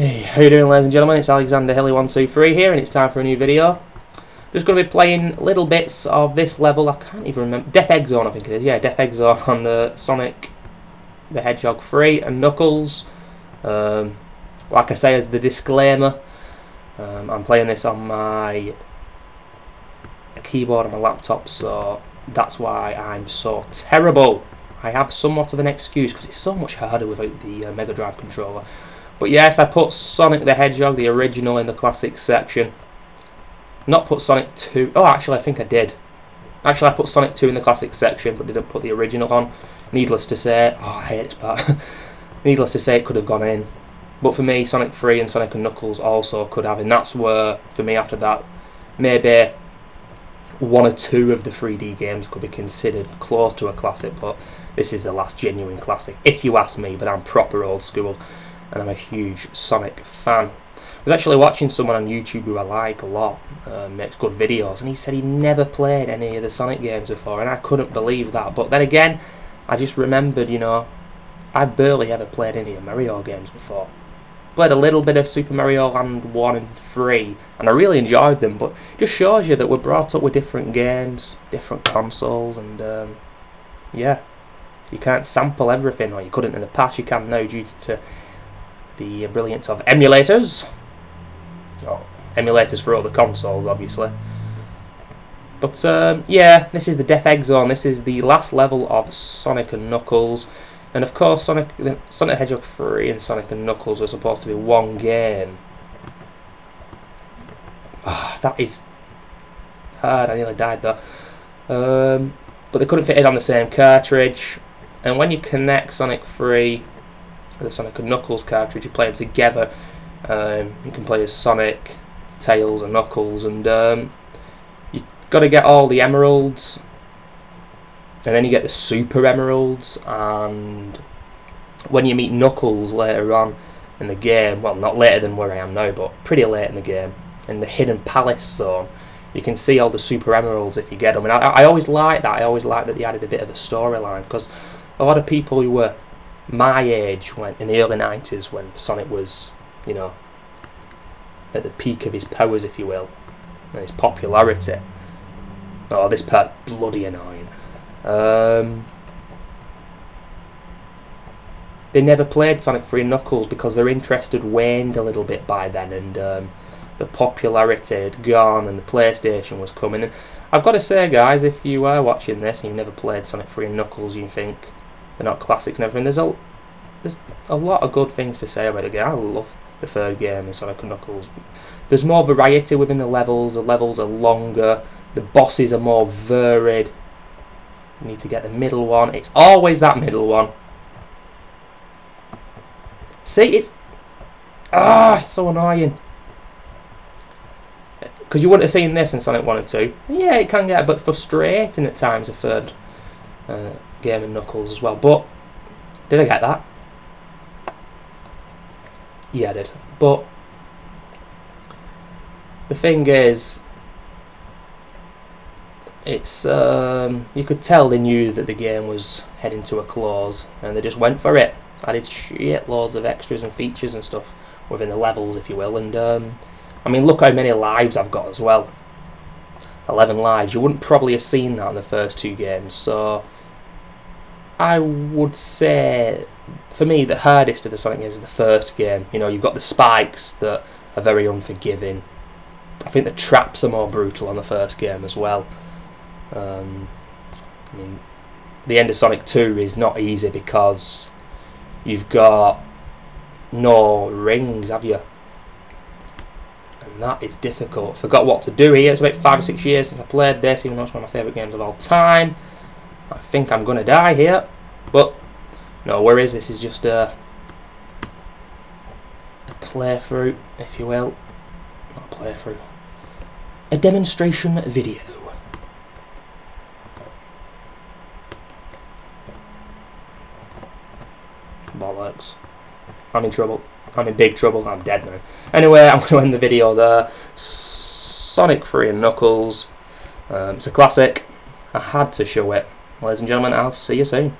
Hey, how you doing, ladies and gentlemen? It's Alexander Hilly123 here, and it's time for a new video. Just going to be playing little bits of this level. I can't even remember. Death Egg Zone, I think it is. Yeah, Death Egg Zone on the Sonic the Hedgehog 3 and Knuckles. Like I say as the disclaimer, I'm playing this on my keyboard on my laptop, so that's why I'm so terrible. I have somewhat of an excuse because it's so much harder without the Megadrive controller. But yes, I put Sonic the Hedgehog, the original, in the classics section. Not put Sonic 2. Oh, actually, I think I did. Actually, I put Sonic 2 in the classics section, but didn't put the original on. Needless to say, oh, I hate this part. Needless to say, it could have gone in. But for me, Sonic 3 and Sonic and Knuckles also could have, and that's where, for me, after that, maybe one or two of the 3D games could be considered close to a classic, but this is the last genuine classic, if you ask me. But I'm proper old school, and I'm a huge Sonic fan. I was actually watching someone on YouTube who I like a lot, makes good videos, and he said he never played any of the Sonic games before, and I couldn't believe that. But then again, I just remembered, you know, I barely ever played any of Mario games before. Played a little bit of Super Mario Land 1 and 3, and I really enjoyed them, but it just shows you that we're brought up with different games, different consoles, and yeah, you can't sample everything, or you couldn't in the past. You can now due to the brilliance of emulators. Oh, emulators for all the consoles, obviously. But yeah, this is the Death Egg Zone. This is the last level of Sonic and Knuckles. And of course, Sonic the Hedgehog 3 and Sonic and Knuckles were supposed to be one game. Oh, that is hard. I nearly died though. But they couldn't fit it on the same cartridge. And when you connect Sonic 3 with the Sonic and Knuckles cartridge, you play them together. You can play as Sonic, Tails, and Knuckles, and you've got to get all the emeralds, and then you get the super emeralds. And when you meet Knuckles later on in the game, well, not later than where I am now, but pretty late in the game, in the Hidden Palace zone, you can see all the super emeralds if you get them. And I always liked that. I always liked that they added a bit of a storyline, because a lot of people who were my age, when in the early 90s, when Sonic was, you know, at the peak of his powers, if you will, and his popularity. Oh, this part's bloody annoying. They never played Sonic 3 and Knuckles because their interest had waned a little bit by then, and the popularity had gone, and the PlayStation was coming. And I've got to say, guys, if you are watching this and you've never played Sonic 3 and Knuckles, you think they're not classics and everything, there's a lot of good things to say about the game. I love the third game in Sonic and Knuckles. There's more variety within the levels are longer, the bosses are more varied. You need to get the middle one. It's always that middle one. See, it's so annoying. Because you wouldn't have seen this in Sonic 1 and 2. Yeah, it can get a bit frustrating at times, the third game in Knuckles as well. But did I get that? Yeah, I did. But the thing is, it's you could tell they knew that the game was heading to a close, and they just went for it. Added shit loads of extras and features and stuff within the levels, if you will. And I mean, look how many lives I've got as well. 11 lives. You wouldn't probably have seen that in the first two games. So I would say, for me, the hardest of the Sonic games is the first game. You know, you've got the spikes that are very unforgiving. I think the traps are more brutal on the first game as well. I mean, the end of Sonic 2 is not easy because you've got no rings, have you? And that is difficult. Forgot what to do here. It's about 5 or 6 years since I played this, even though it's one of my favourite games of all time. I think I'm going to die here, but no worries. This is just a playthrough, if you will. Not a playthrough. A demonstration video. Bollocks. I'm in trouble. I'm in big trouble. I'm dead now. Anyway, I'm going to end the video there. Sonic 3 and Knuckles. It's a classic. I had to show it. Ladies and gentlemen, I'll see you soon.